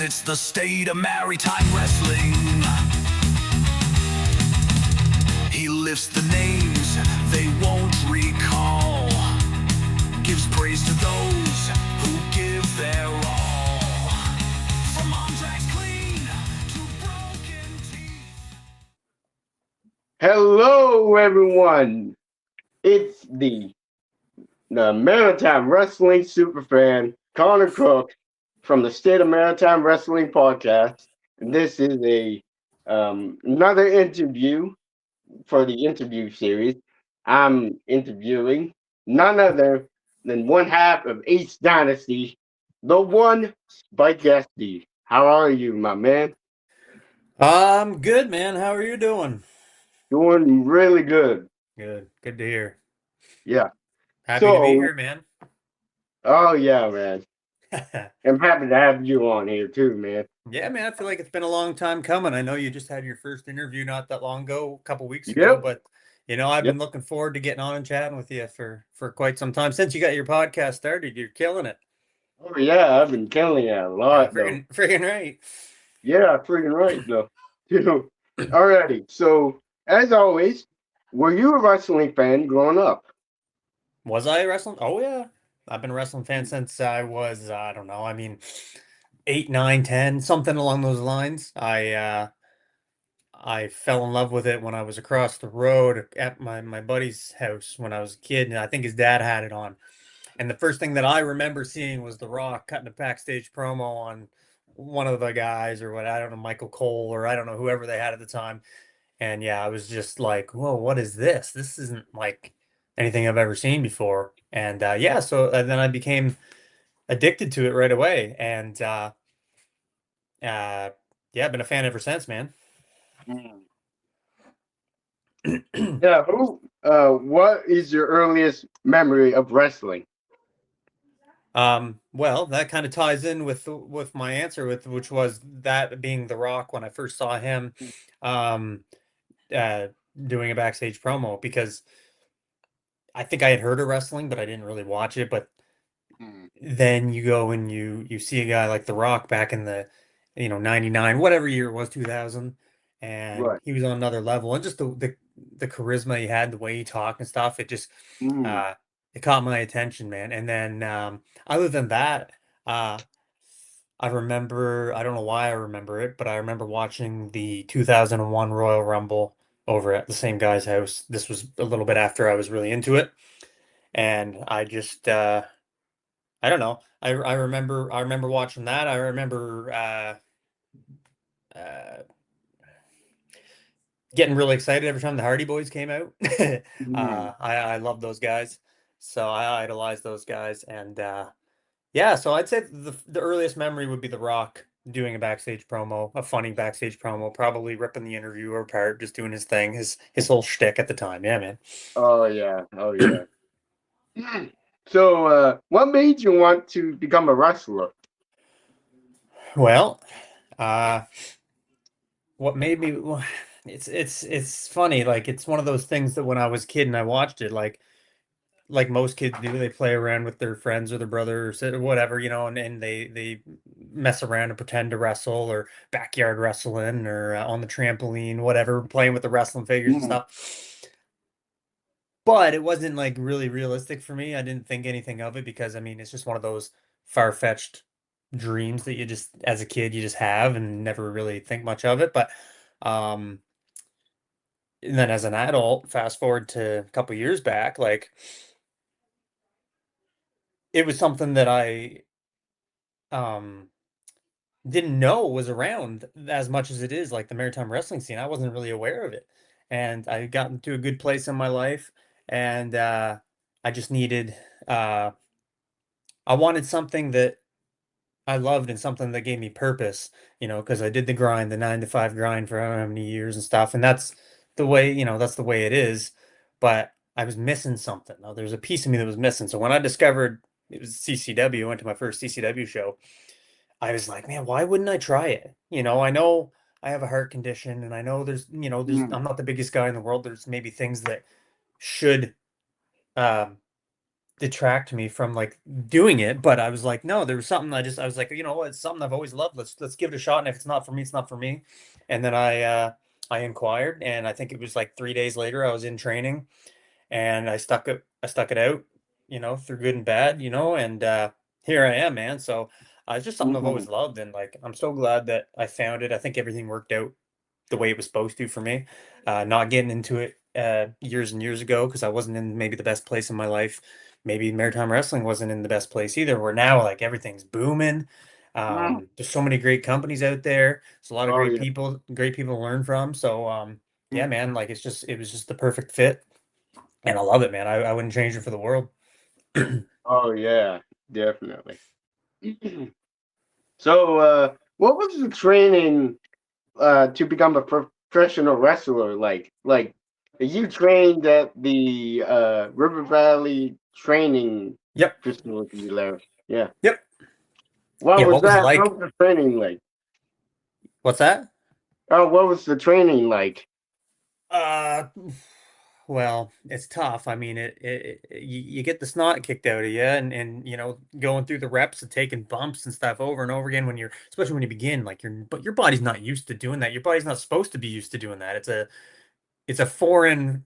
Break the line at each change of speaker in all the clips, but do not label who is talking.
it's the state of Maritime Wrestling. He lifts the names they won't recall, gives praise to those who give their all. From Andre's clean to broken teeth.
Hello, everyone. It's the Maritime Wrestling Superfan, Connor Cook, from the State of Maritime Wrestling podcast. And this is another interview for the interview series. I'm interviewing none other than one half of Ace Dynasty, the one Spike Estey. How are you, my man?
I'm good, man. How are you doing?
Doing really good.
Good. Good to hear.
Yeah.
Happy to be
So,
here, man.
oh yeah, man. I'm happy to have you on here too, man.
Yeah, man. I feel like it's been a long time coming. I know you just had your first interview not that long ago, a couple weeks ago,
Yep.
but I've
Yep.
been looking forward to getting on and chatting with you for quite some time. Since you got your podcast started, you're killing it.
Oh yeah, I've been killing it a
Yeah,
lot though.
friggin' right.
Yeah, freaking right though. Alrighty. So as always, were you a wrestling fan growing up?
Was I wrestling? Oh yeah. I've been a wrestling fan since I was, I don't know, 8, 9, 10, something along those lines. I fell in love with it when I was across the road at my buddy's house when I was a kid, and I think his dad had it on. And the first thing that I remember seeing was The Rock cutting a backstage promo on one of the guys or what, I don't know, Michael Cole or I don't know, whoever they had at the time. And yeah, I was just like, whoa, what is this? This isn't like anything I've ever seen before. And yeah, so then I became addicted to it right away. And yeah, I've been a fan ever since, man.
Mm. Yeah. What is your earliest memory of wrestling?
Well, that kind of ties in with my answer with which was that being The Rock when I first saw him um uh doing a backstage promo because I think I had heard of wrestling, but I didn't really watch it. But
Mm.
then you go and you see a guy like The Rock back in the 99, whatever year it was, 2000, and
Right.
he was on another level. And just the charisma he had, the way he talked and stuff, it just
Mm.
uh it caught my attention, man. And then other than that, uh I remember, I don't know why I remember it, but I remember watching the 2001 Royal Rumble over at the same guy's house. This was a little bit after I was really into it, and I just I don't know. I remember watching that. I remember uh, getting really excited every time the Hardy Boys came out.
Mm.
I love those guys, so I idolize those guys, and yeah. So I'd say the earliest memory would be The Rock doing a backstage promo, a funny backstage promo, probably ripping the interviewer apart, just doing his thing, his whole shtick at the time. Yeah, man.
Oh yeah. Oh yeah. So, what made you want to become a wrestler?
Well, uh, what made me well, it's funny, like it's one of those things that when I was a kid and I watched it, like most kids do, they play around with their friends or their brother or whatever, and they mess around and pretend to wrestle or backyard wrestling or on the trampoline, whatever, playing with the wrestling figures and
Mm.
stuff. But it wasn't like really realistic for me. I didn't think anything of it because it's just one of those far-fetched dreams that you just, as a kid, you just have and never really think much of it. But um, and then as an adult, fast forward to a couple years back, like it was something that I um didn't know was around as much as it is, like the maritime wrestling scene. I wasn't really aware of it. And I got into a good place in my life, and I just needed uh I wanted something that I loved and something that gave me purpose, because I did the grind, the 9 to 5 grind for I don't know how many years and stuff. And that's the way it is. But I was missing something. Now, there's a piece of me that was missing. So when I discovered it was CCW, I went to my first CCW show. I was like, man, why wouldn't I try it? I know I have a heart condition and I know
Mm.
I'm not the biggest guy in the world. There's maybe things that should um detract me from like doing it, but I was like, no, there was something I was like, you know what, it's something I've always loved. Let's give it a shot. And if it's not for me, it's not for me. And then I inquired, and I think it was like 3 days later I was in training, and I stuck it out, through good and bad, and here I am, man. So it's just something I've
Mm-hmm.
always loved, and like I'm so glad that I found it. I think everything worked out the way it was supposed to for me. Not getting into it years and years ago because I wasn't in maybe the best place in my life. Maybe maritime wrestling wasn't in the best place either. Where now like everything's booming. There's so many great companies out there. There's a lot of
Oh yeah.
great people to learn from. So yeah,
Mm.
man, like it was just the perfect fit, and I love it, man. I wouldn't change it for the world.
Oh yeah, definitely. So, what was the training to become a professional wrestler like? Like, you trained at the River Valley Training
Yep,
Facility there. Yeah.
yep.
What
Yeah,
was
what was it
that? How
like?
was the training like?
What's that?
Oh, what was the training like?
Uh, well, it's tough. I mean, you get the snot kicked out of you, and going through the reps and taking bumps and stuff over and over again when especially when you begin, like but your body's not used to doing that. Your body's not supposed to be used to doing that. It's a foreign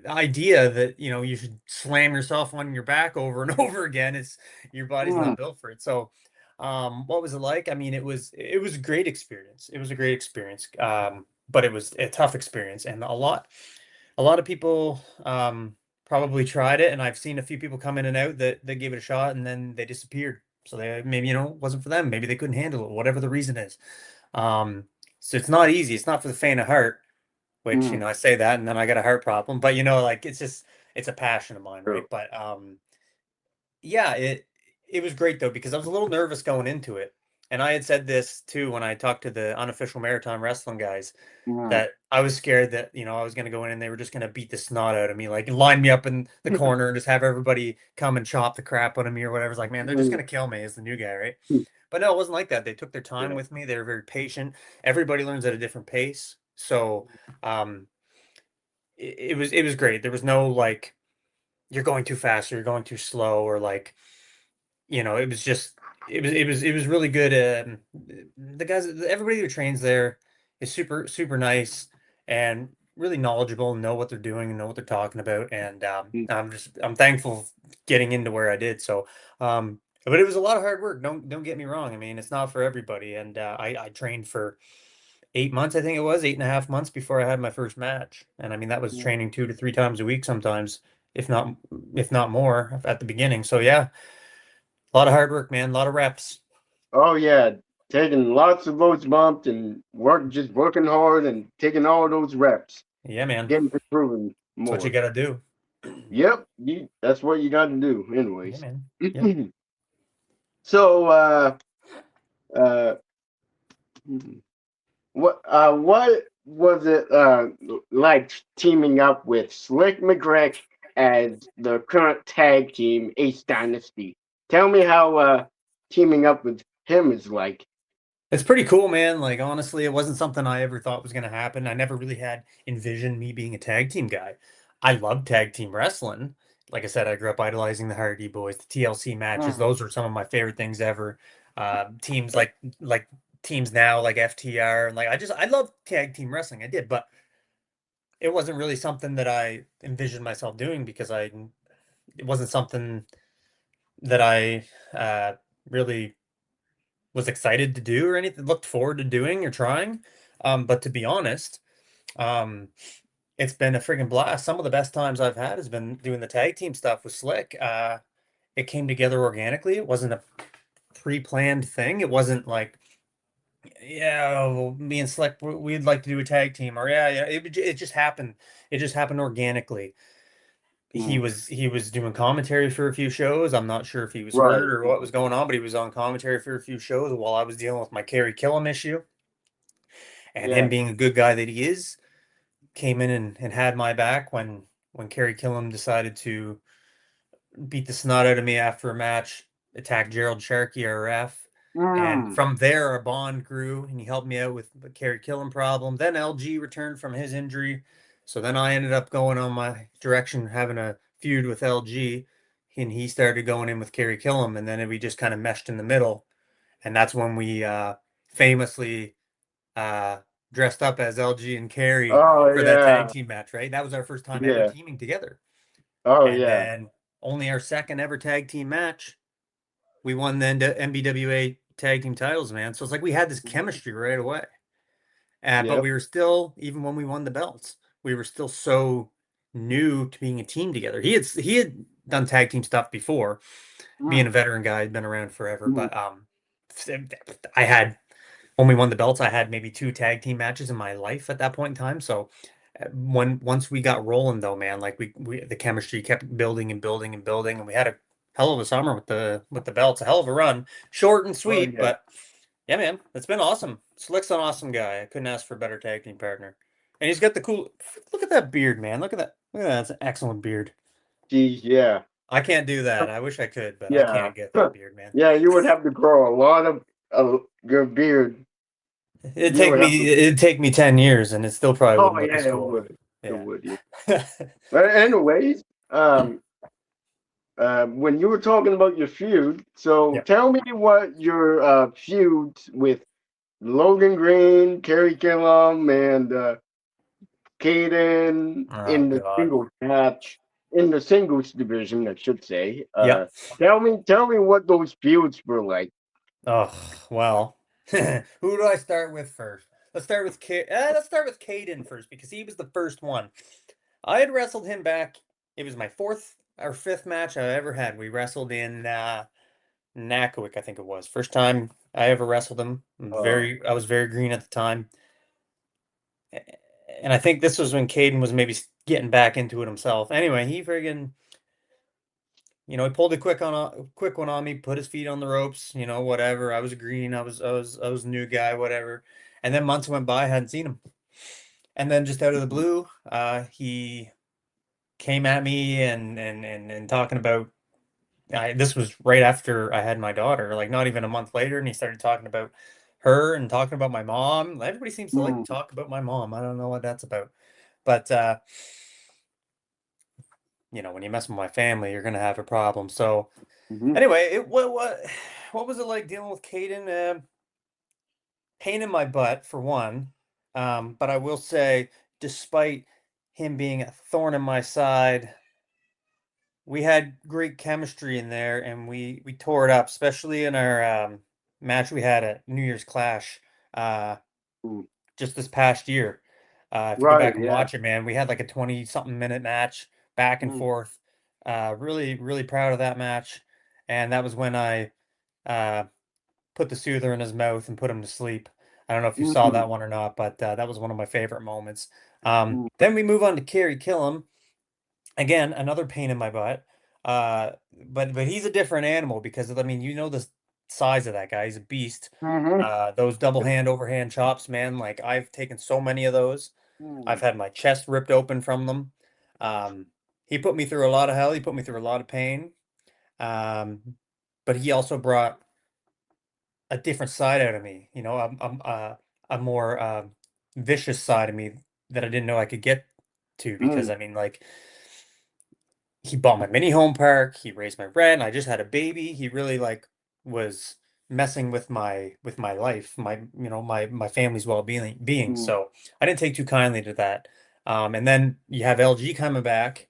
idea that you should slam yourself on your back over and over again. It's Your body's
Mm,
not built for it. So, what was it like? I mean, it was a great experience. It was a great experience. But it was a tough experience, and a lot of people probably tried it, and I've seen a few people come in and out that gave it a shot and then they disappeared. So they maybe it wasn't for them. Maybe they couldn't handle it, whatever the reason is. Um, so it's not easy. It's not for the faint of heart. Which
mm,
I say that, and then I got a heart problem. But like it's a passion of mine,
true.
right? But yeah, it was great though because I was a little nervous going into it, and I had said this too when I talked to the unofficial maritime wrestling guys
Mm.
that I was scared that I was going to go in and they were just going to beat the snot out of me, like line me up in the corner and just have everybody come and chop the crap out of me or whatever. It's like, man, they're just going to kill me as the new guy, right? But no, it wasn't like that. They took their time
Yeah.
with me. They were very patient. Everybody learns at a different pace, so um, it was great. There was no like you're going too fast or you're going too slow or like it was just it was really good. The guys, everybody who trains there is super super nice and really knowledgeable and know what they're doing and know what they're talking about. And
Mm.
I'm thankful getting into where I did. So, but it was a lot of hard work. Don't get me wrong. I mean, it's not for everybody. And I trained for 8 months. I think it was 8.5 months before I had my first match. And I mean, that was
Mm.
training 2 to 3 times a week sometimes, if not if not more at the beginning. So yeah, a lot of hard work, man. A lot of reps.
Oh yeah, taking lots of those bumps and just working hard and taking all those reps,
Yeah, man.
getting improving
That's what you
more.
got to do.
Yep, that's what you got to do,
Yeah,
anyways.
man. Yep.
So, uh, what was it like teaming up with Slick McGregor as the current tag team Ace Dynasty? Tell me how teaming up with him is like.
It's pretty cool, man. Like, honestly, it wasn't something I ever thought was going to happen. I never really had envisioned me being a tag team guy. I love tag team wrestling. Like I said, I grew up idolizing the Hardy Boys, the TLC matches.
Mm.
Those are some of my favorite things ever. Teams like teams now, like FTR, and like I love tag team wrestling. I did, but it wasn't really something that I envisioned myself doing because it wasn't something that I really was excited to do or anything, looked forward to doing or trying. But to be honest, um, it's been a freaking blast. Some of the best times I've had has been doing the tag team stuff with Slick. It came together organically. It wasn't a pre-planned thing. It wasn't like, yeah, well, me and Slick, we'd like to do a tag team, or yeah. It just happened. It just happened organically. he
Mm.
was he was doing commentary for a few shows. I'm not sure if he was hurt
Right.
or what was going on, but he was on commentary for a few shows while I was dealing with my Kerry Killam issue. And him
Yeah.
being a good guy that he is, came in and had my back when Kerry Killam decided to beat the snot out of me after a match, attacked Gerald Sharkey, our ref. And
Mm.
from there, our bond grew, and he helped me out with the Kerry Killam problem. Then LG returned from his injury. So then I ended up going on my direction, having a feud with LG. and he started going in with Kerry Killam, and then we just kind of meshed in the middle, and that's when we famously uh, dressed up as LG and Kerry
Oh
for that tag
yeah,
team match, right? That was our first time ever
yeah.
teaming together.
Oh
And
yeah,
then only our second ever tag team match, we won the NBWA tag team titles, man. So it's like we had this chemistry right away. But
yep.
we were still, even when we won the belts, we were still so new to being a team together. He had done tag team stuff before, being
Mm,
a veteran guy, had been around forever.
mm,
But I had when we won the belts, I had maybe two tag team matches in my life at that point in time. So when once we got rolling though, man, like we the chemistry kept building and building and building, and we had a hell of a summer with the belts, a hell of a run, short and
oh
sweet,
yeah.
but yeah, man, it's been awesome. Slick's an awesome guy. I couldn't ask for a better tag team partner, and he's got the cool. Look at that beard, man. Look at that. Look at that. That's an excellent beard.
Geez, yeah,
I can't do that. I wish I could, but I
yeah,
can't get that beard, man.
yeah. You would have to grow a lot of your beard. You would have to.
It'd take me 10 years and it still probably
Oh
wouldn't look
yeah,
as
it
cool.
would. It
Yeah.
would. Yeah. But anyways, when you were talking about your feud, so
Yep.
tell me what your feuds with Logan Green, Kerry Killam, and Caden
Oh
in the
God.
singles match, in the singles division, I should say.
Yep.
Tell me what those feuds were like.
Oh, well. Who do I start with first? Let's start with Caden first because he was the first one. I had wrestled him back. It was my fourth or fifth match I ever had. We wrestled in Nakawik, I think it was. First time I ever wrestled him.
Uh,
I was very green at the time. And I think this was when Caden was maybe getting back into it himself. Anyway, he friggin' he pulled a quick one on me, put his feet on the ropes, whatever. I was green, I was a new guy, whatever. And then months went by, I hadn't seen him. And then just out of the blue, he came at me and talking about this was right after I had my daughter, like not even a month later, and he started talking about her and talking about my mom. Everybody seems to like to
mm,
talk about my mom. I don't know what that's about. But when you mess with my family, you're gonna have a problem. So
mhm,
anyway, what was it like dealing with Caden? Pain in my butt for one. But I will say, despite him being a thorn in my side, we had great chemistry in there, and we tore it up, especially in our match we had at New Year's Clash uh,
mm.
just this past year. If you go
Right,
back and
yeah.
watch it, man, we had like a 20-something minute match back and
Mm,
forth. Really, really proud of that match. And that was when I uh, put the soother in his mouth and put him to sleep. I don't know if you saw
mm,
that one or not, but that was one of my favorite moments.
mm,
Then we move on to Kerry Killam. Again, another pain in my butt. But he's a different animal because I mean, the size of that guy. He's a beast.
mhm,
Those double hand overhand chops, man. Like I've taken so many of those. I've
mm,
had my chest ripped open from them. Um, he put me through a lot of hell. He put me through a lot of pain. Um, but he also brought a different side out of me. A more vicious side of me that I didn't know I could get to because
mm,
I mean, like he bought my mini home park, he raised my rent, I just had a baby. He really like was messing with my life, my family's well being.
mm,
So I didn't take too kindly to that. And then you have LG coming back,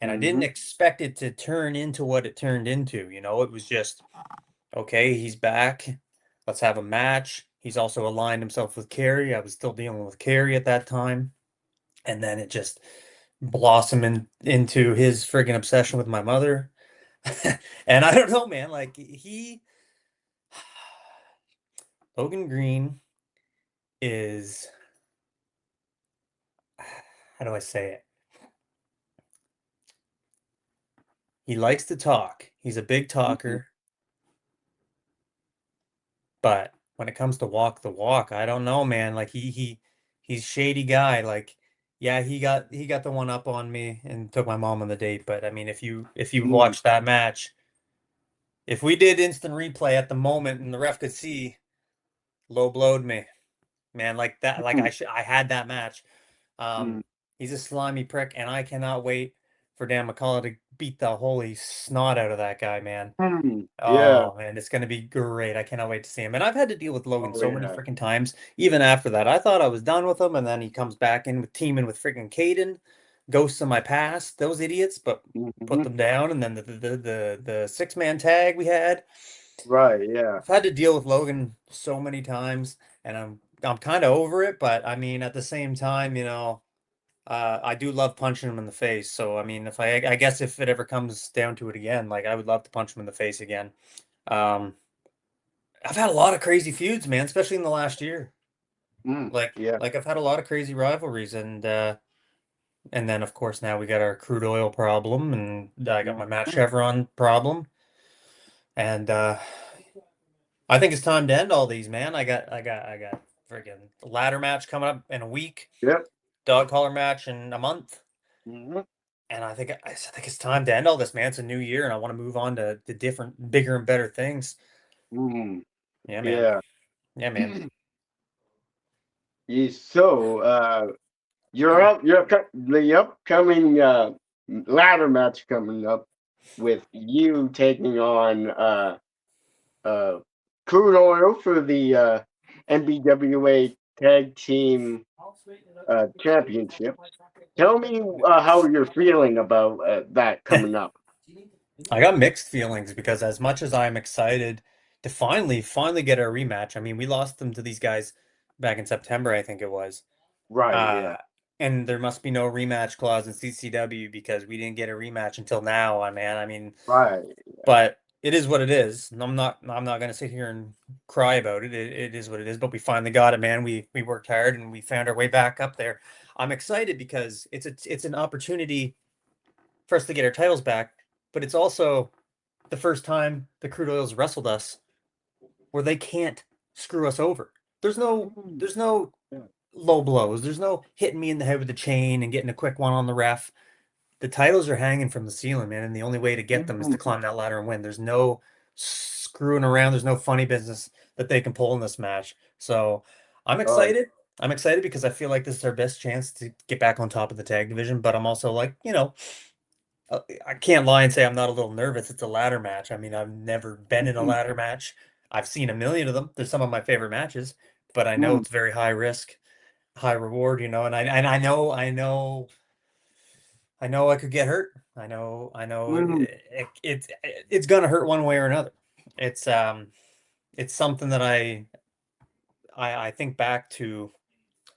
and I didn't
mhm,
expect it to turn into what it turned into. It was just okay, he's back. Let's have a match. He's also aligned himself with Carrie. I was still dealing with Carrie at that time. And then it just blossomed into his friggin' obsession with my mother. And I don't know, man. Like Logan Green is, how do I say it? He likes to talk. He's a big
mhm,
talker, but when it comes to walk the walk, I don't know, man. Like he's shady guy. Like, yeah, he got the one up on me and took my mom on the date. But I mean, if you
mm,
watched that match, if we did instant replay at the moment and the ref could see, low blowed me, man, like that. Like
mm,
I had that match.
mm,
He's a slimy prick, and I cannot wait for Dan McCullough to beat the holy snot out of that guy, man.
Yeah.
Oh man, it's gonna be great. I cannot wait to see him. And I've had to deal with Logan
Oh
so many
yeah.
freaking times. Even after that, I thought I was done with him, and then he comes back in with teaming with freaking Caden, ghosts of my past, those idiots, but put
Hmm.
them down. And then the 6-man tag we had.
Right. Yeah.
I've had to deal with Logan so many times, and I'm kind of over it. But I mean, at the same time, I do love punching him in the face. So I mean, if I guess if it ever comes down to it again, like I would love to punch him in the face again. Um, I've had a lot of crazy feuds, man, especially in the last year. Like
Yeah.
like I've had a lot of crazy rivalries, and then of course now we got our crude oil problem, and I got my Matt
Mhm.
Chevron problem, and I think it's time to end all these, man. I got freaking ladder match coming up in a week,
Yep.
dog collar match in a month.
Hmm.
And I think it's time to end all this, man. It's a new year, and I want to move on to different, bigger, and better things.
Hmm.
Yeah, man.
Yeah.
Yeah, man.
So, the upcoming ladder match coming up with you taking on uh, crude oil for the NBWA Tag Team Championship. Tell me how you're feeling about that coming up.
I got mixed feelings because as much as I'm excited to finally get a rematch, I mean, we lost them to these guys back in September, I think it was.
Right.
Uh,
Yeah.
and there must be no rematch clause in CCW because we didn't get a rematch until now, man. I mean,
Right.
but it is what it is. And I'm not gonna sit here and cry about it. It is what it is, but we finally got it, man. We worked hard and we found our way back up there. I'm excited because it's an opportunity for us to get our titles back, but it's also the first time the crude oils wrestled us where they can't screw us over. There's no
Mm.
there's no
Yeah.
low blows. There's no hitting me in the head with the chain and getting a quick one on the ref. The titles are hanging from the ceiling, man, and the only way to get them is to
Mhm.
climb that ladder and win. There's no screwing around. There's no funny business that they can pull in this match. So I'm
Oh.
excited. I'm excited because I feel like this is our best chance to get back on top of the tag division. But I'm also like, I can't lie and say I'm not a little nervous. It's a ladder match. I mean, I've never been in a
Mhm.
ladder match. I've seen a million of them. They're some of my favorite matches, but I know
Mm.
it's very high risk, high reward, and I know I could get hurt. I know
Mm.
it's gonna hurt one way or another. It's um it's something that I think back to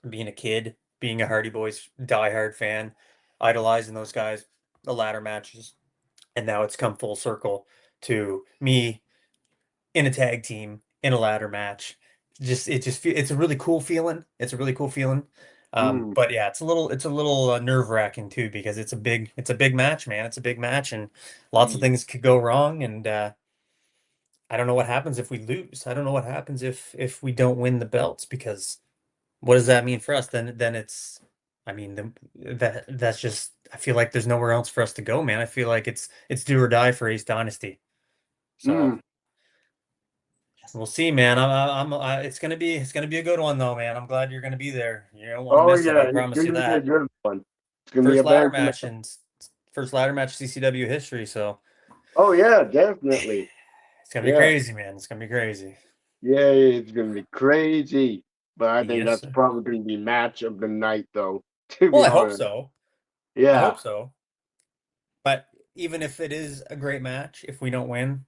being a kid, being a Hardy Boys diehard fan, idolizing those guys, the ladder matches, and now it's come full circle to me in a tag team in a ladder match. It's a really cool feeling. It's a really cool feeling.
Mm.
But yeah, it's a little nerve-wracking too because it's a big match, man. It's a big match and lots of
Ye-
things could go wrong and I don't know what happens if we lose. I don't know what happens if we don't win the belts because what does that mean for us? Then it's I mean that's just I feel like there's nowhere else for us to go, man. I feel like it's do or die for Ace Dynasty. So
Mm.
we'll see, man. It's gonna be a good one though, man. I'm glad you're gonna be there. You don't want to
Oh
miss it. I
yeah, it's
promise you
gonna be a
that.
good one. It's gonna be a
First ladder
bang for
match and first ladder match CCW history. So
Oh yeah, definitely.
it's gonna be
Yeah.
crazy, man. It's gonna be crazy.
Yeah, it's gonna be crazy. But I think
Yes,
that's
sir.
probably gonna be match of the night though, to
Well,
be
I hope
honest.
so. I
Yeah.
hope so. But even if it is a great match, if we don't win,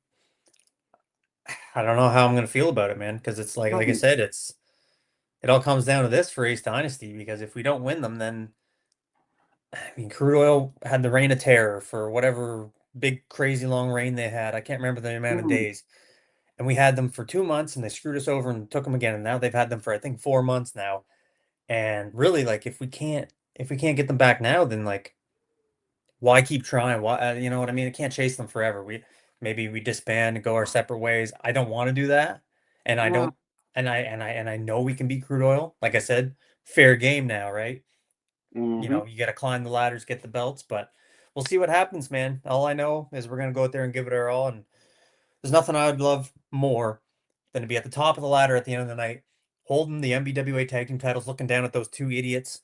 I don't know how I'm gonna feel about it, man. Because it's like I
Mm.
said, it all comes down to this for Ace Dynasty. Because if we don't win them, then I mean, crude oil had the reign of terror for whatever big crazy long reign they had. I can't remember the amount of
Mm.
days. And we had them for 2 months and they screwed us over and took them again. And now they've had them for I think 4 months now. And really, like if we can't get them back now, then like why keep trying? Why you know what I mean? I can't chase them forever. Maybe we disband and go our separate ways. I don't want to do that. And I
Mm.
don't and I know we can beat crude oil. Like I said, fair game now, right?
Mhm.
You got to climb the ladders, get the belts, but we'll see what happens, man. All I know is we're gonna go out there and give it our all, and there's nothing I would love more than to be at the top of the ladder at the end of the night, holding the MBWA tag team titles, looking down at those two idiots,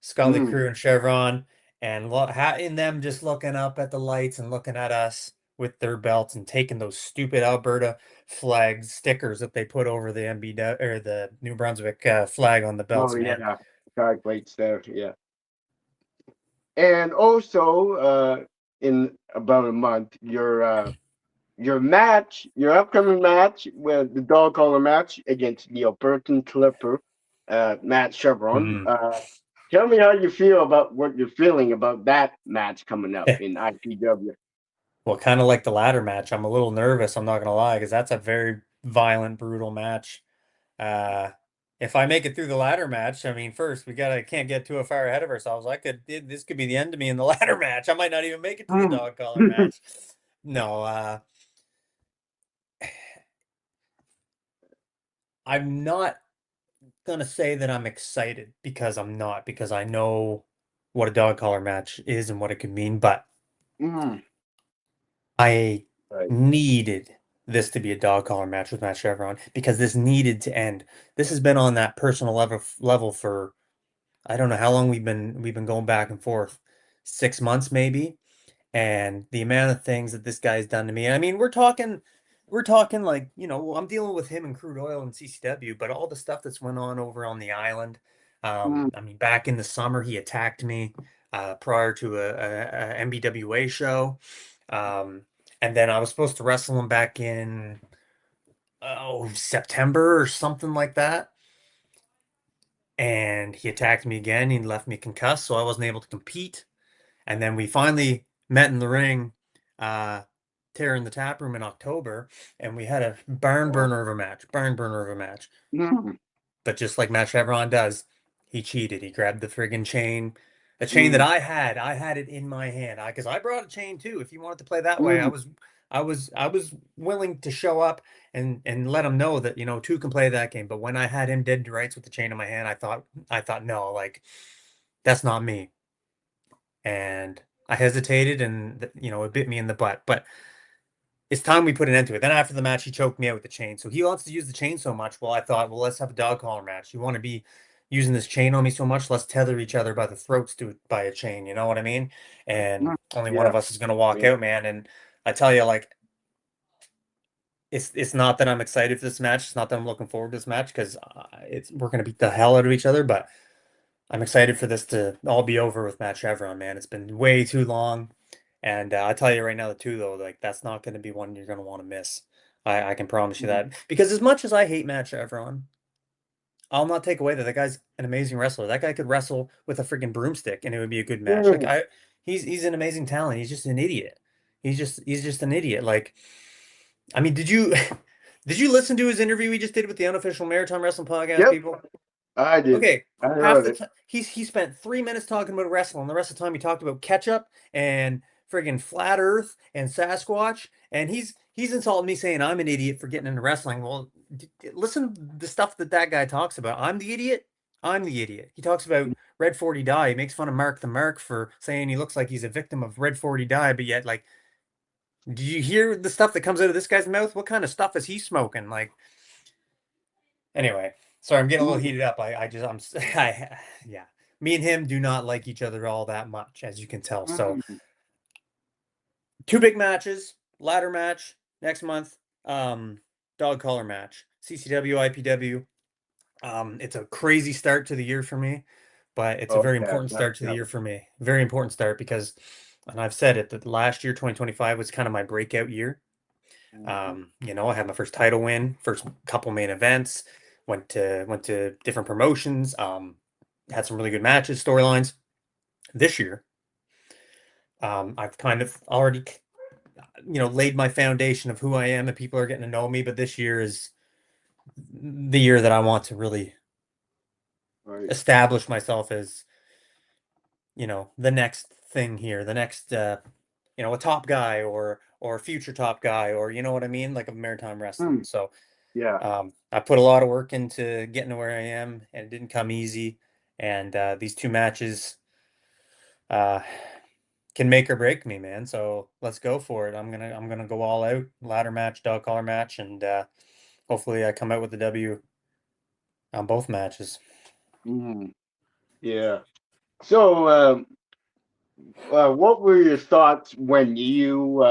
Scully
Mm.
Crew and Chevron, and in them just looking up at the lights and looking at us with their belts and taking those stupid Alberta flag stickers that they put over the MBW or the New Brunswick flag on the
Oh
belts, man.
yeah, guard plates there. Yeah, and also in about a month, your match, your upcoming match with the dog collar match against the Albertan Clipper, Matt Chevron.
Mm.
Tell me how you feel about what you're feeling about that match coming up in IPW.
Well, kind of like the ladder match, I'm a little nervous, I'm not gonna lie, because that's a very violent, brutal match. Uh, if I make it through the ladder match, I mean, first we gotta can't get too far ahead of ourselves. This could be the end of me in the ladder match. I might not even make it to the
Mm.
dog collar match. No, I'm not gonna say that I'm excited because I'm not, because I know what a dog collar match is and what it could mean, but
Mm.
I
Right.
needed this to be a dog collar match with Matt Chevron because this needed to end. This has been on that personal level for I don't know how long we've been going back and forth. 6 months maybe. And the amount of things that this guy's done to me. I mean, we're talking like, I'm dealing with him and crude oil and CCW, but all the stuff that's went on over on the island.
Mm.
I mean, back in the summer, he attacked me prior to a MBWA show. Um, and then I was supposed to wrestle him back in September or something like that. And he attacked me again. He left me concussed, so I wasn't able to compete. And then we finally met in the ring, uh, tearing the tap room in October, and we had a barn
Oh.
burner of a match, barn burner of a match.
Mm.
But just like Matt Chevron does, he cheated. He grabbed the friggin' chain, a chain that
Mm.
I had it in my hand. Because I brought a chain too. If you wanted to play that way,
Mm.
I was willing to show up and let him know that two can play that game. But when I had him dead to rights with the chain in my hand, I thought no, like that's not me. And I hesitated, and it bit me in the butt. But it's time we put an end to it. Then after the match, he choked me out with the chain. So he wants to use the chain so much. Well, I thought, well, let's have a dog collar match. You want to be using this chain on me so much? Let's tether each other by the throats by a chain. You know what I mean? And
Mm.
only one
Yeah.
of us is going to walk
Yeah.
out, man. And I tell you, like, it's not that I'm excited for this match. It's not that I'm looking forward to this match because we're going to beat the hell out of each other. But I'm excited for this to all be over with Matt Chevron, man. It's been way too long. And I tell you right now, the two though, like that's not going to be one you're going to want to miss. I can promise you
Mm.
that. Because as much as I hate Matt Chevron, I'll not take away that that guy's an amazing wrestler. That guy could wrestle with a freaking broomstick, and it would be a good match. Like
Mm.
he's an amazing talent. He's just an idiot. He's just an idiot. Like, I mean, did you did you listen to his interview he just did with the unofficial Maritime Wrestling Podcast,
Yep,
people?
I did.
Okay,
I
half
heard
the
it.
time he spent 3 minutes talking about wrestling. The rest of the time he talked about ketchup and friggin' flat Earth and Sasquatch. And he's insulting me saying I'm an idiot for getting into wrestling. Well, listen to the stuff that guy talks about. I'm the idiot. I'm the idiot. He talks about Red 40 Die. He makes fun of Mark the Mark for saying he looks like he's a victim of Red 40 Die, but yet like, do you hear the stuff that comes out of this guy's mouth? What kind of stuff is he smoking? Like, anyway, sorry, I'm getting a little
Mm.
heated up. Yeah. Me and him do not like each other all that much, as you can tell. So,
Mm.
two big matches, ladder match next month, dog collar match, CCW, IPW. It's a crazy start to the year for me, but it's a
Oh
very
yeah.
important
Yep.
start to the
Yep.
year for me. Very important start because, and I've said it, that last year, 2025, was kind of my breakout year.
Mhm.
I had my first title win, first couple main events, went to different promotions, had some really good matches, storylines. This year, I've kind of already, laid my foundation of who I am and people are getting to know me, but this year is the year that I want to really
Right.
establish myself as, the next thing here, the next a top guy or a future top guy, or you know what I mean, like, of maritime wrestling.
Mm.
So
Yeah.
I put a lot of work into getting to where I am, and it didn't come easy. And these two matches uh, can make or break me, man. So let's go for it. I'm gonna go all out. Ladder match, dog collar match, and hopefully I come out with the W on both matches.
Mm. Yeah. So what were your thoughts when you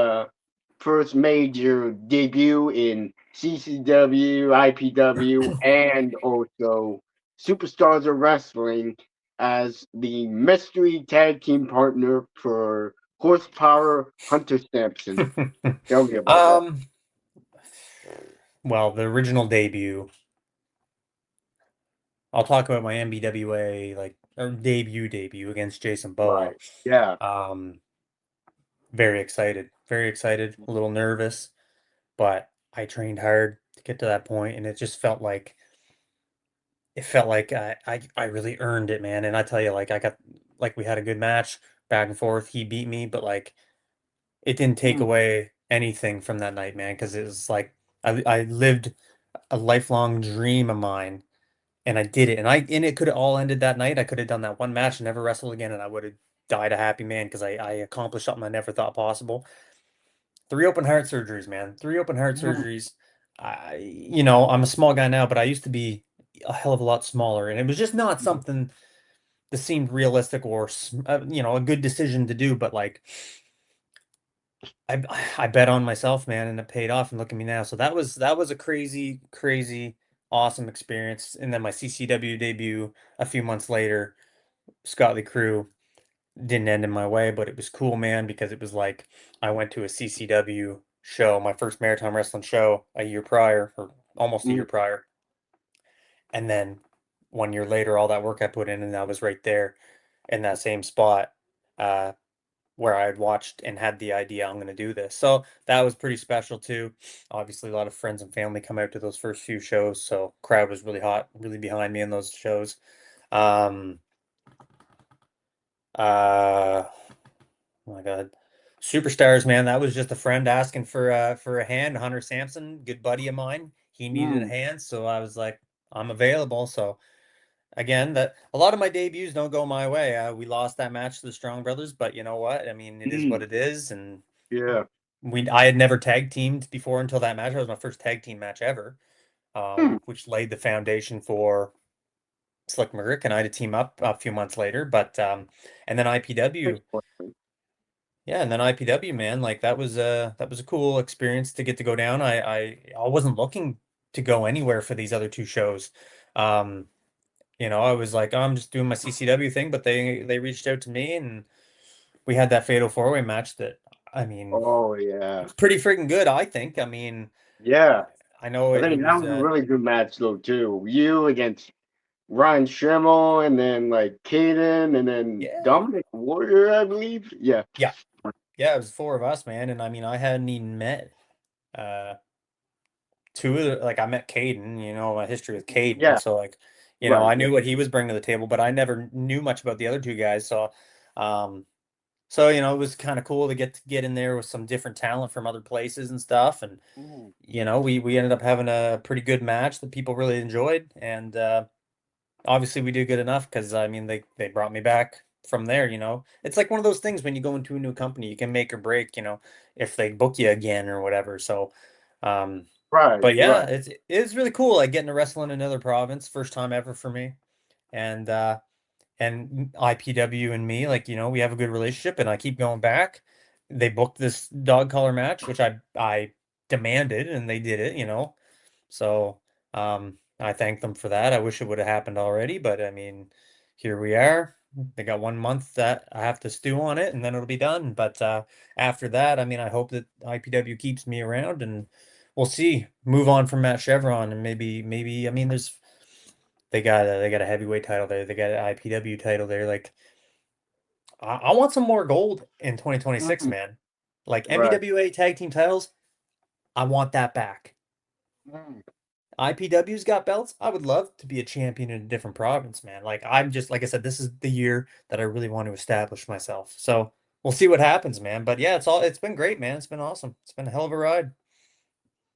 first made your debut in CCW, IPW, and also Superstars of Wrestling as the mystery tag team partner for Horsepower Hunter Sampson? Tell me about that.
Um, well, the original debut. I'll talk about my MBWA like or debut against Jason Boa.
Right. Yeah.
Um, very excited, a little nervous, but I trained hard to get to that point, and it felt like I really earned it, man. And I tell you, like I got like we had a good match back and forth. He beat me, but like it didn't take
Mm,
away anything from that night, man, because it was like I lived a lifelong dream of mine and I did it. And it could have all ended that night. I could have done that one match and never wrestled again, and I would have died a happy man because I accomplished something I never thought possible. Three open heart surgeries, man. Three open heart
mm,
surgeries. I'm a small guy now, but I used to be a hell of a lot smaller, and it was just not
mm,
something that seemed realistic or a good decision to do. But like, I I bet on myself, man, and it paid off. And look at me now. So that was a crazy, crazy, awesome experience. And then my CCW debut a few months later, Scott the Crew didn't end in my way, but it was cool, man, because it was like I went to a CCW show, my first Maritime Wrestling show a year prior, or almost a
mm,
year prior. And then 1 year later, all that work I put in, and I was right there in that same spot uh, where I had watched and had the idea I'm going to do this. So that was pretty special too. Obviously, a lot of friends and family come out to those first few shows, so crowd was really hot, really behind me in those shows. Um, uh, Oh my God. Superstars, man. That was just a friend asking for a hand. Hunter Sampson, good buddy of mine. He needed a
mm,
hand, so I was like, I'm available. So again, that a lot of my debuts don't go my way. We lost that match to the Strong Brothers, but you know what? I mean, it is what
mm.
it is. And
Yeah.
I had never tag teamed before until that match. That was my first tag team match ever,
Mm.
which laid the foundation for Slick McGurk and I to team up a few months later. But and then IPW. Yeah, and then IPW, man, like that was a cool experience to get to go down. I wasn't looking to go anywhere for these other two shows. Um, I was like, oh, I'm just doing my CCW thing, but they reached out to me and we had that fatal four-way match that I mean,
Oh
it
yeah.
was pretty freaking good, I think. I mean,
Yeah.
I know
I
it
think that
was
was a really good match though too. You against Ryan Schimmel and then like Caden and then
yeah.
Dominic Warrior, I believe. Yeah.
Yeah. Yeah, it was four of us, man, and I mean, I hadn't even met uh two of like I met Caden, my history with Caden,
Yeah.
so like,
Right.
I knew what he was bringing to the table, but I never knew much about the other two guys. Um, it was kind of cool to get in there with some different talent from other places and stuff, and
Mm.
we ended up having a pretty good match that people really enjoyed, and obviously we did good enough because I mean they brought me back from there. It's like one of those things when you go into a new company, you can make or break, if they book you again or whatever. So. Um,
Right.
but yeah,
Right.
it's really cool. Like getting to wrestle in another province, first time ever for me. And IPW and me, like, we have a good relationship and I keep going back. They booked this dog collar match, which I demanded and they did it. So I thank them for that. I wish it would have happened already, but I mean, here we are. They got 1 month that I have to stew on it and then it'll be done. But after that, I mean, I hope that IPW keeps me around and we'll see. Move on from Matt Chevron and maybe I mean they got a heavyweight title there. They got an IPW title there. Like I want some more gold in 2026,
Mm.
man. Like
Right.
MBWA tag team titles, I want that back.
Mm.
IPW's got belts. I would love to be a champion in a different province, man. Like I'm just like I said, this is the year that I really want to establish myself. So we'll see what happens, man. But yeah, it's been great, man. It's been awesome. It's been a hell of a ride.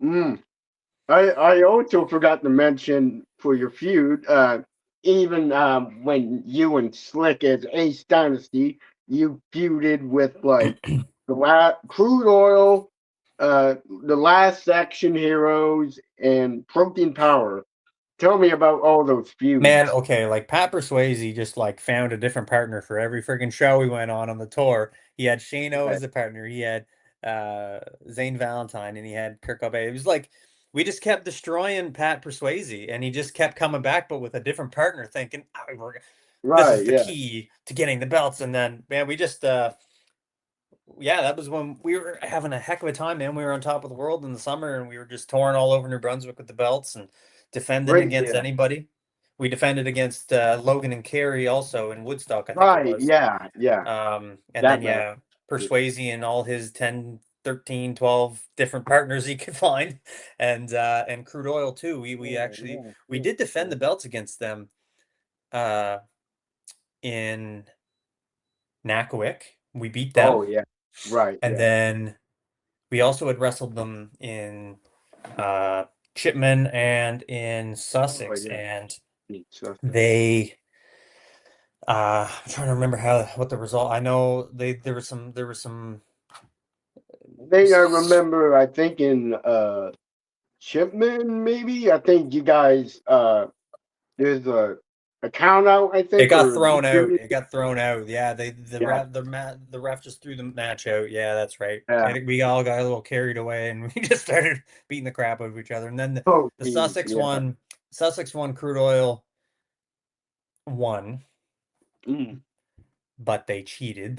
Mm. I also forgot to mention for your feud, even when you and Slick as Ace Dynasty, you feuded with like crude oil, the last action heroes, and protein power. Tell me about all those
Man,
feuds.
okay, like Pat Swayze just like found a different partner for every freaking show he went on the tour. He had Shano
Yeah.
as a partner. He had Zane Valentine and he had Kirk Cobain. It was like we just kept destroying Pat Swayze and he just kept coming back but with a different partner thinking this is
Right,
the
yeah.
key to getting the belts and then man we just yeah, that was when we were having a heck of a time, man. We were on top of the world in the summer and we were just touring all over New Brunswick with the belts and defending
Great,
against
yeah.
anybody. We defended against Logan and Carey also in Woodstock, I think it
Right,
was.
yeah, yeah.
And then,
That match.
yeah, Persuasi and all his 10, 13, 12 different partners he could find. And Crude Oil too. We
Oh,
actually
yeah,
we
yeah,
did defend
yeah.
the belts against them uh in Nakawik. We beat them.
Oh, yeah. Right,
And
yeah.
then we also had wrestled them in uh, Chipman and in
Oh,
Sussex,
yeah.
and
It's just-
they. I'm trying to remember what the result. I know there was some.
I think I remember, I think in Shipman, maybe. I think you guys there's a count out, I
It
think,
got
or
thrown out.
victory.
It got thrown out. Yeah,
Yeah,
the ref just threw the match out. Yeah, that's right.
yeah.
We all got a little carried away, and we just started beating the crap out of each other. And then
Oh,
the
geez, yeah.
Sussex one, Crude Oil won,
Mm,
but they cheated.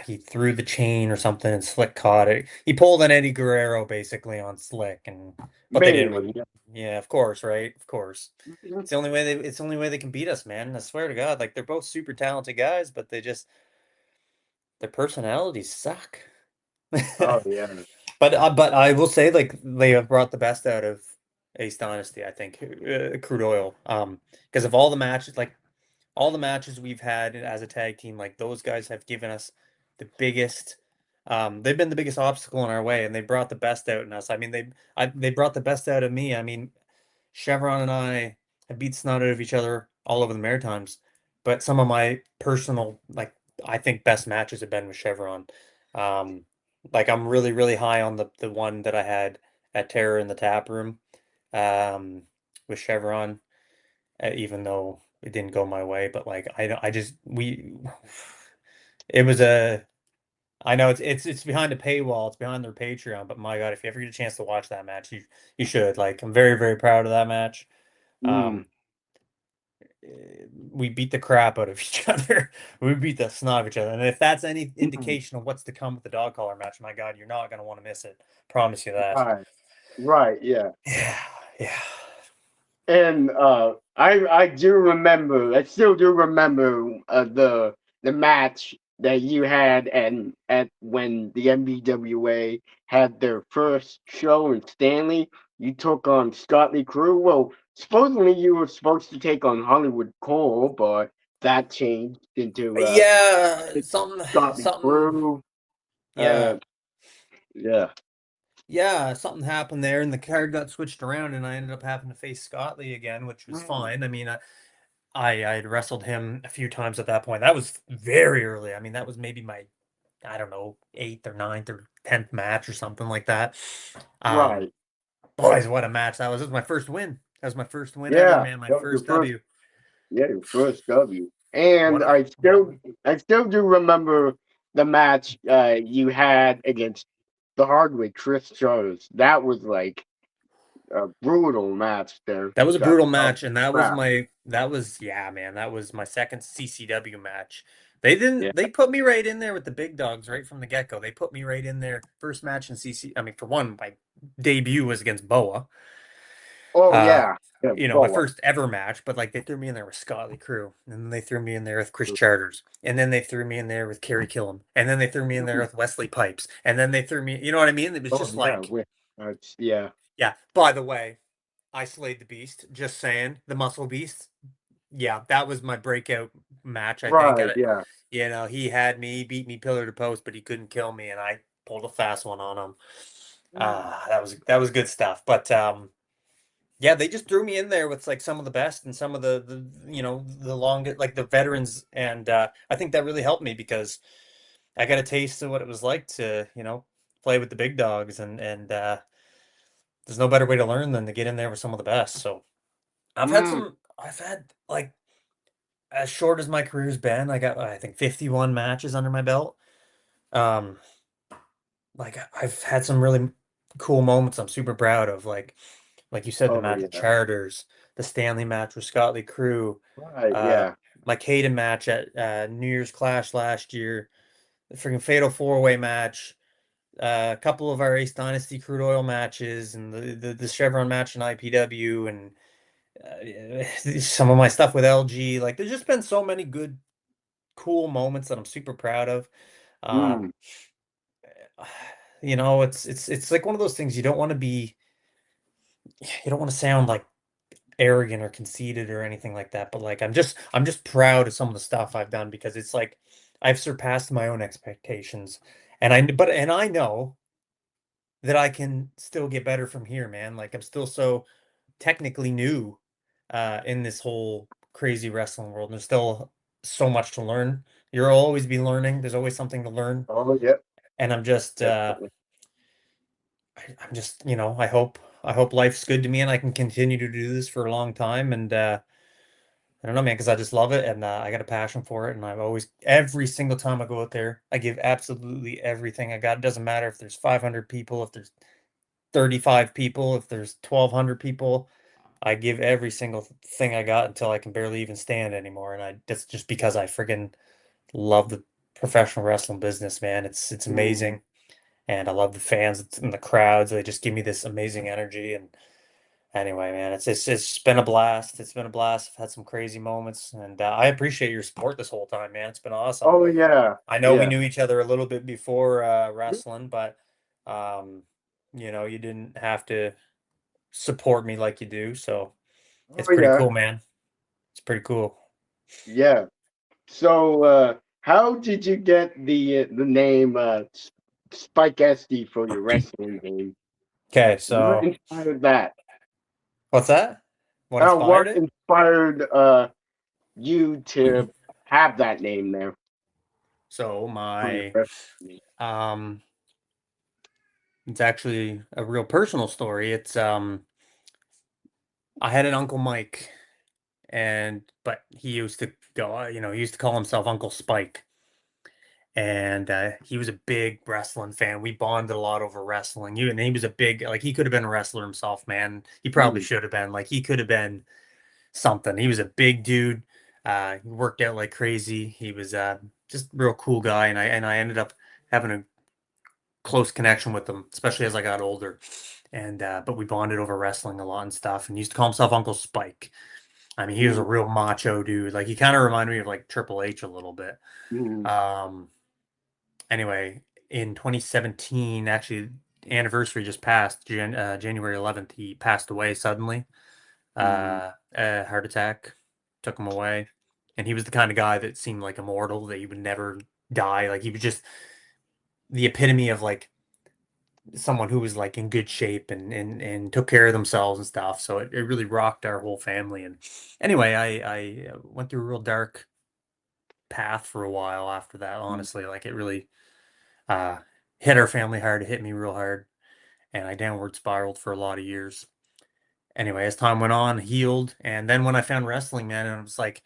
He threw the chain or something and Slick caught it. He pulled an Eddie Guerrero basically on Slick and but they didn't
mainly,
really
yeah.
yeah, of course, right? Of course.
Mhm.
It's the only way they can beat us, man. I swear to God. Like they're both super talented guys, but their personalities suck.
Oh, yeah.
But I will say like they have brought the best out of Ace Dynasty, I think. Crude Oil. Because of all the matches we've had as a tag team, like those guys have given us the biggest. They've been the biggest obstacle in our way, and they brought the best out in us. I mean, they brought the best out of me. I mean, Chevron and I have beat snot out of each other all over the Maritimes, but some of my personal, like I think best matches have been with Chevron. Um, like I'm really, really high on the one that I had at Terror in the Tap Room, um, with Chevron even though it didn't go my way. But like I just it was a I know it's behind a paywall, it's behind their Patreon. But my God, if you ever get a chance to watch that match, you should. Like I'm very very proud of that match.
Mm,
Um, we beat the crap out of each other. We beat the snot of each other. And if that's any
mm.
indication of what's to come with the dog collar match, my God, you're not gonna want to miss it. Promise you that.
Right, right, yeah.
Yeah, yeah.
And I do remember, I still do remember the match that you had and at when the MBWA had their first show in Stanley. You took on Scott Lee Crew. Well, supposedly you were supposed to take on Hollywood Cole, but that changed into
Yeah, something,
Scott Lee
something.
Crew. Uh,
Yeah,
yeah.
yeah, something happened there, and the card got switched around, and I ended up having to face Scottley again, which was
Mm.
fine. I mean, I had wrestled him a few times at that point. That was very early. I mean, that was maybe my I don't know eighth or ninth or 10th match or something like that. Um,
Right.
boys, what a match that was! It was my first win. That was my first win ever,
Yeah.
man. My
That was your
first
first.
W.
Yeah, your first W.
What
And
a
I still do remember the match you had against the Hardwick Chris Charles. That was like a brutal match there.
That was a
Got
brutal
oh,
match, and
crap.
that was yeah, man, that was my second CCW match.
Yeah.
They put me right in there with the big dogs right from the get-go. They put me right in there. First match in CC, I mean, for one, my debut was against Boa.
Oh
Uh,
yeah. Yeah,
my
Boa.
first ever match, but like they threw me in there with Scotty Crew, and then they threw me in there with Chris Charters, and then they threw me in there with Kerry Killam, and then they threw me in there with Wesley Pipes, and then they threw me, you know what I mean? It was
Oh
just
yeah.
like,
Yeah.
yeah. By the way, I slayed the beast. Just saying, the muscle beast. Yeah, that was my breakout match. I think.
Right. Yeah.
He had me, he beat me pillar to post, but he couldn't kill me, and I pulled a fast one on him.
Mm.
That was good stuff. But yeah, they just threw me in there with like some of the best and some of the the longest, like the veterans, and I think that really helped me because I got a taste of what it was like to play with the big dogs, and there's no better way to learn than to get in there with some of the best. So
Mm.
I've had like as short as my career's been, I got I think 51 matches under my belt. Um, like I've had some really cool moments I'm super proud of. Like you said, the
Oh
match with
yeah.
Charters, the Stanley match with Scott Lee Crew,
Right.
uh,
Yeah.
my Caden match at New Year's Clash last year, the freaking Fatal Four-Way match, a couple of our Ace Dynasty crude oil matches, and the Chevron match in IPW, and some of my stuff with LG. Like, there's just been so many good, cool moments that I'm super proud of.
Mm.
Um, it's like one of those things you don't want to be, you don't want to sound like arrogant or conceited or anything like that, but like I'm just proud of some of the stuff I've done because it's like I've surpassed my own expectations. And I know that I can still get better from here, man. Like I'm still so technically new in this whole crazy wrestling world. There's still so much to learn. You'll always be learning. There's always something to learn.
Oh yeah.
And
Definitely.
I'm just, I hope life's good to me and I can continue to do this for a long time. And I don't know, man, because I just love it and I got a passion for it. And I've always, every single time I go out there, I give absolutely everything I got. It doesn't matter if there's 500 people, if there's 35 people, if there's 1,200 people. I give every single thing I got until I can barely even stand anymore. And that's just because I friggin' love the professional wrestling business, man. It's
Mm.
amazing. And I love the fans and the crowds. They just give me this amazing energy. And anyway, man, it's been a blast. It's been a blast. I've had some crazy moments, and I appreciate your support this whole time, man. It's been awesome.
Oh yeah.
I know we
Yeah.
knew each other a little bit before wrestling, but um, you didn't have to support me like you do. So it's
Oh
pretty
yeah.
cool, man. It's pretty cool.
Yeah. So, how did you get the name Spike SD for your wrestling name?
Okay,
What
so
inspired that?
what's that? What inspired
What
it?
inspired you to have that name there
So
for your
my
wrestling
um it's actually a real personal story. It's I had an Uncle Mike but he used to go, he used to call himself Uncle Spike. And he was a big wrestling fan. We bonded a lot over wrestling. And he was a big, like, he could have been a wrestler himself, man. He probably
name?
should have been. Like, he could have been something. He was a big dude. He worked out like crazy. He was just a real cool guy. And I ended up having a close connection with him, especially as I got older. And but we bonded over wrestling a lot and stuff. And he used to call himself Uncle Spike. I mean, he was a
Mm,
real macho dude. Like he kind of reminded me of like Triple H a little bit.
mm,
Um, anyway, in 2017, actually, anniversary just passed, January 11th. He passed away suddenly.
mm,
A heart attack took him away, and he was the kind of guy that seemed like immortal, that he would never die. Like he was just the epitome of like someone who was like in good shape and took care of themselves and stuff. So it really rocked our whole family. And anyway, I went through a real dark path for a while after that.
mm,
Honestly, like it really uh, hit our family hard. It hit me real hard, and I downward spiraled for a lot of years. Anyway, as time went on, healed, and then when I found wrestling, man, and I was like,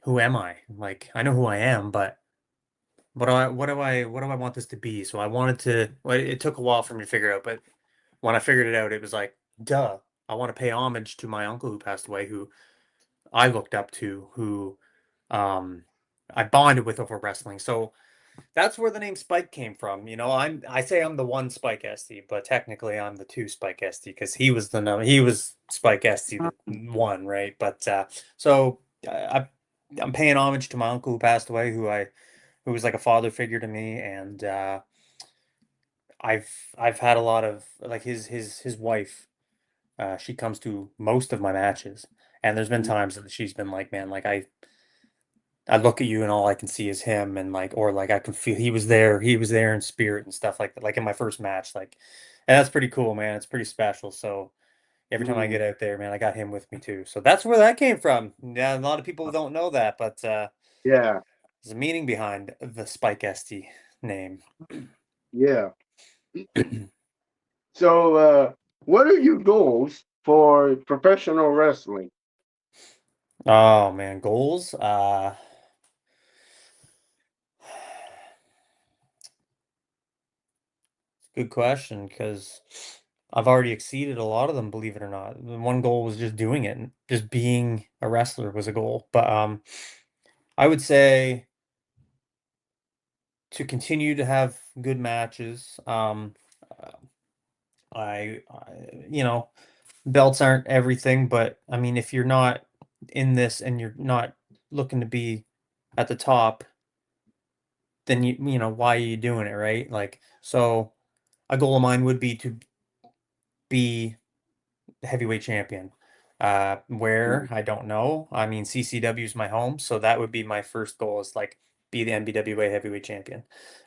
who am I? Like, I know who I am, but what do I want this to be? So I wanted to. Well, it took a while for me to figure out, but when I figured it out, it was like, duh. I want to pay homage to my uncle who passed away, who I looked up to, who um, I bonded with over wrestling. So that's where the name Spike came from. I say I'm the one Spike Estey, but technically I'm the two Spike Estey because he was Spike Estey the one, right? But so I'm paying homage to my uncle who passed away, who was like a father figure to me, and I've had a lot of like his wife. She comes to most of my matches, and there's been
mm,
times that she's been like, man, like I look at you and all I can see is him, and like, or like I can feel he was there in spirit and stuff like that, like in my first match, like, and that's pretty cool, man. It's pretty special. So every time I
mm.
get out there, man, I got him with me too. So that's where that came from. Yeah, a lot of people don't know that, but
Yeah.
there's a meaning behind the Spike Esty name.
Yeah. So, what are your goals for professional wrestling?
Oh man, goals. Good question, because I've already exceeded a lot of them, believe it or not. The one goal was just doing it, and just being a wrestler was a goal. But I would say to continue to have good matches. Uh, you know, belts aren't everything, but I mean, if you're not in this and you're not looking to be at the top, then you know, why are you doing it, right? Like, so a goal of mine would be to be heavyweight champion. Where
Mm,
I don't know. I mean, CCW is my home, so that would be my first goal is like be the NBWA heavyweight champion.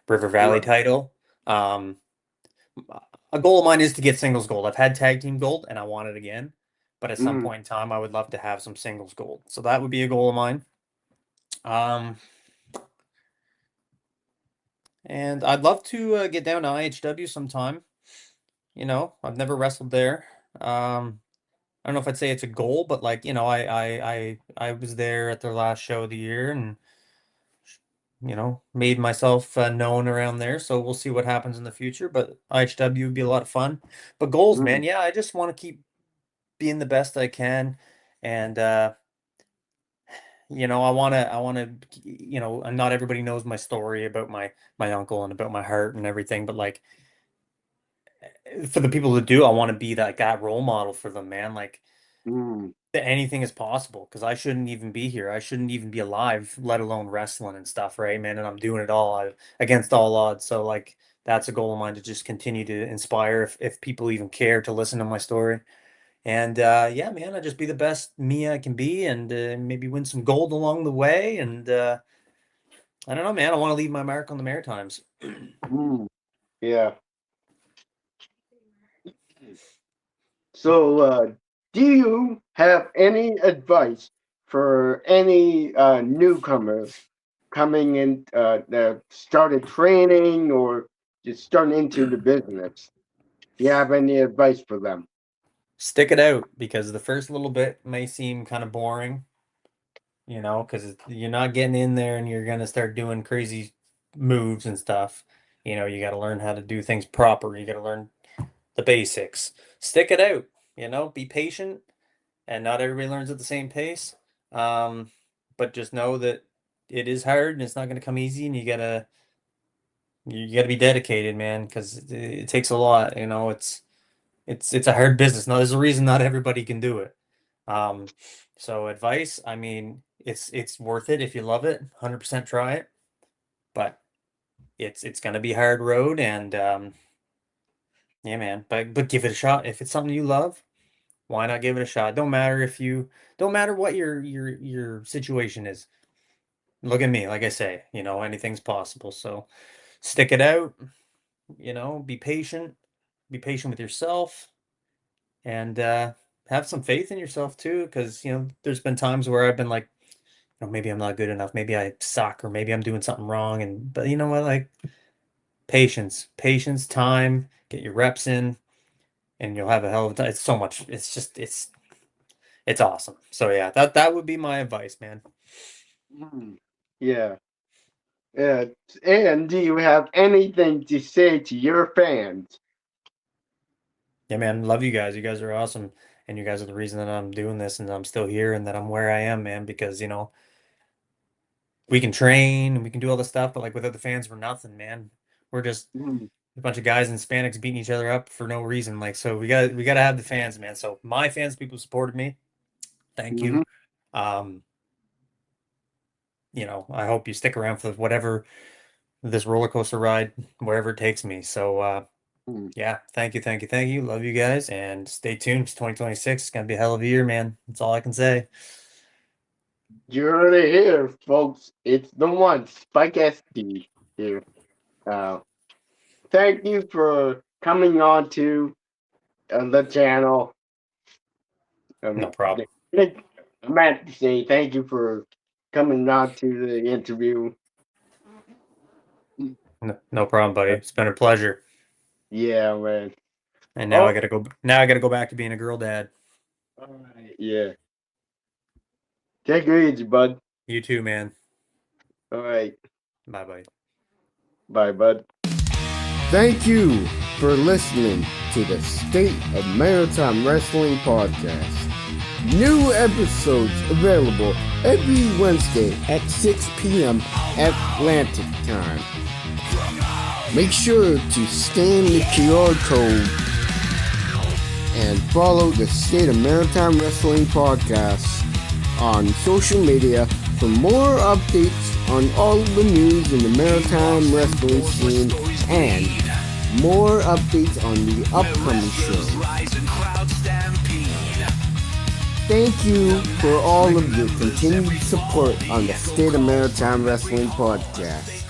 River Valley
right.
title. A goal of mine is to get singles gold. I've had tag team gold and I want it again, but at some
Mm,
point in time, I would love to have some singles gold. So that would be a goal of mine. Um, and I'd love to get down to IHW sometime. You know, I've never wrestled there. I don't know if I'd say it's a goal, but like, you know, I was there at their last show of the year and you know, made myself known around there. So we'll see what happens in the future. But IHW would be a lot of fun. But goals,
mm,
man, yeah, I just want to keep being the best I can, and you know, I want to, you know, and not everybody knows my story about my uncle and about my heart and everything, but like for the people who do, I want to be that role model for them, man. Like
mm,
that anything is possible because I shouldn't even be here. I shouldn't even be alive, let alone wrestling and stuff, right, man? And I'm doing it all against all odds. So like that's a goal of mine to just continue to inspire if people even care to listen to my story. And yeah, man, I just be the best me I can be, and maybe win some gold along the way. And I don't know, man. I want to leave my mark on the Maritimes.
mm. Yeah. So, do you have any advice for any newcomers coming in that started training or just starting into the business? Do you have any advice for them?
Stick it out because the first little bit may seem kind of boring, you know, because you're not getting in there and you're gonna start doing crazy moves and stuff. You know, you got to learn how to do things proper. You got to learn the basics. Stick it out. You know, be patient, and not everybody learns at the same pace. Um, but just know that it is hard and it's not going to come easy, and you gotta be dedicated, man, because it takes a lot. You know, it's a hard business. Now, there's a reason not everybody can do it. Um, so advice, I mean, it's worth it if you love it. 100% try it, but it's gonna be a hard road, and yeah, man. But give it a shot if it's something you love. Why not give it a shot? Don't matter what your situation is. Look at me, like I say, you know, anything's possible. So stick it out, you know, be patient with yourself, and have some faith in yourself too, because you know, there's been times where I've been like, you know, maybe I'm not good enough, maybe I suck, or maybe I'm doing something wrong, and but you know what, like patience, time, get your reps in, and you'll have a hell of a time. It's so much. It's just it's awesome. So yeah, that would be my advice, man.
Mm, yeah. Yeah. And do you have anything to say to your fans?
Yeah, man, love you guys. You guys are awesome, and you guys are the reason that I'm doing this and I'm still here and that I'm where I am, man. Because you know we can train and we can do all this stuff, but like without the fans, we're nothing, man. We're just
Mm,
a bunch of guys in Hispanics beating each other up for no reason. Like, so we gotta have the fans, man. So my fans, people who supported me, thank
mhm,
you. Um, you know, I hope you stick around for whatever this roller coaster ride, wherever it takes me. So
mm.
yeah, thank you. Love you guys and stay tuned. It's 2026. It's gonna be a hell of a year, man. That's all I can say.
You heard it here, folks. It's the one, Spike SD here. Uh, Thank you for coming on to the channel.
No
Um,
problem.
I meant to say thank you for coming on to the interview.
No problem, buddy.
Uh,
It's been a pleasure.
yeah, man.
And now I
Oh,
gotta go. Now I gotta go back to being a girl dad.
all right. Yeah. Take it easy, bud.
You too, man.
All right.
Bye bye.
Bye, bud. Thank you for listening to the State of Maritime Wrestling Podcast. New episodes available every Wednesday at 6 p.m. Atlantic Time. Make sure to scan the QR code and follow the State of Maritime Wrestling Podcast on social media for more updates on all the news in the maritime wrestling scene and more updates on the upcoming show. Thank you for all of your continued support on the State of Maritime Wrestling Podcast.